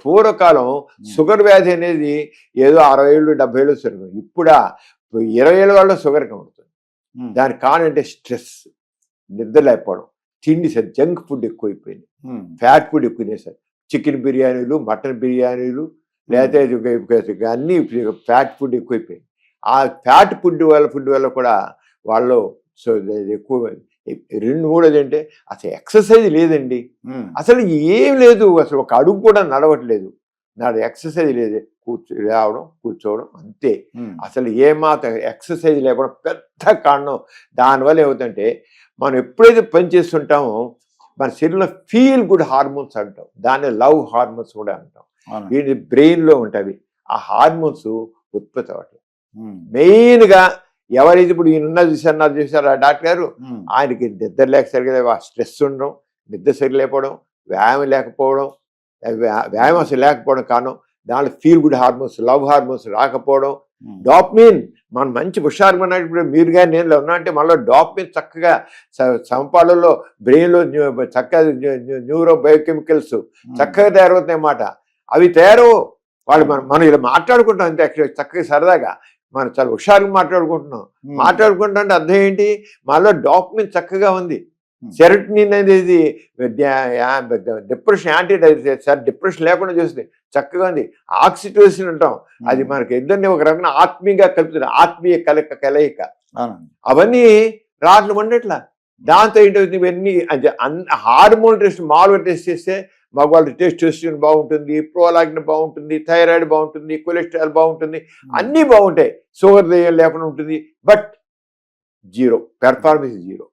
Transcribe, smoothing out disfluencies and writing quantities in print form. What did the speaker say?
పూర్వకాలం షుగర్ వ్యాధి అనేది ఏదో 60 ఏళ్ళు 70 ఏళ్ళు సరిగ్గా ఇప్పుడు 20 ఏళ్ళ వాళ్ళు షుగర్ కనబడుతుంది. దానికి కారణం అంటే స్ట్రెస్, నిద్ర లేకపోవడం, తిండి సార్ జంక్ ఫుడ్ ఎక్కువైపోయింది, ఫ్యాట్ ఫుడ్ ఎక్కువ తినేసారు. చికెన్ బిర్యానీలు, మటన్ బిర్యానీలు, లేకపోతే అన్ని ఫ్యాట్ ఫుడ్ ఎక్కువైపోయింది. ఆ ఫ్యాట్ ఫుడ్ వల్ల కూడా వాళ్ళు ఎక్కువ. మూడోది అంటే అసలు ఎక్సర్సైజ్ లేదండి, అసలు ఏం లేదు, అసలు ఒక అడుగు కూడా నడవట్లేదు, ఎక్సర్సైజ్ లేదు, రావడం కూర్చోవడం అంతే. అసలు ఏమాత్రం ఎక్సర్సైజ్ లేకుండా పెద్ద కారణం. దానివల్ల ఏమవుతుందంటే మనం ఎప్పుడైతే పని చేస్తుంటామో మన శరీరంలో ఫీల్ గుడ్ హార్మోన్స్ అంటాం, దాన్ని లవ్ హార్మోన్స్ కూడా అంటాం. వీటి బ్రెయిన్లో ఉంటాయి. ఆ హార్మోన్స్ ఉత్పత్తి అవ్వట్లేదు. మెయిన్గా ఎవరైతే ఇప్పుడు ఈయన చూసారు ఆ డాక్టర్ గారు, ఆయనకి నిద్ర లేక సరిగా స్ట్రెస్ ఉండడం, నిద్ర సరి లేకపోవడం, వ్యాయామం లేకపోవడం, వ్యాయామం అసలు లేకపోవడం కారణం దాంట్లో feel good hormones, love hormones రాకపోవడం, డాప్మిన్ మనం మంచి హుషారుగా ఉన్నప్పుడు మీరు కానీ నేను ఉన్నా అంటే మనలో డాప్మిన్ చక్కగా సంపాదనలో బ్రెయిన్లో చక్కగా న్యూరో బయోకెమికల్స్ చక్కగా తయారవుతున్నాయి అన్నమాట. అవి తయారు వాళ్ళు మనం ఇలా మాట్లాడుకుంటాం అంతే, చక్కగా సరదాగా మనం చాలా హుషారుగా మాట్లాడుకుంటాం అంటే అర్థం ఏంటి, మనలో డాప్మిన్ చక్కగా ఉంది. సెరటోనిన్ అనేది డిప్రెషన్ యాంటీ సార్, డిప్రెషన్ లేకుండా చూస్తుంది, చక్కగా ఉంది. ఆక్సిటోసిన్ అంటాం, అది మనకి ఇద్దరిని ఒక రకంగా ఆత్మీయంగా కలుపుతుంది, ఆత్మీయ కలయిక. అవన్నీ రాట్లు ఉండట్లా. దాంతో ఏంటవుతుంది, ఇవన్నీ హార్మోన్ టెస్ట్ మామూలుగా టెస్ట్ చేస్తే మగవాళ్ళ టెస్టోస్టెరాన్ బాగుంటుంది, ప్రోలాక్టిన్ బాగుంటుంది, థైరాయిడ్ బాగుంటుంది, కొలెస్ట్రాల్ బాగుంటుంది, అన్నీ బాగుంటాయి, షుగర్ లేకుండా ఉంటుంది. But zero, performance zero.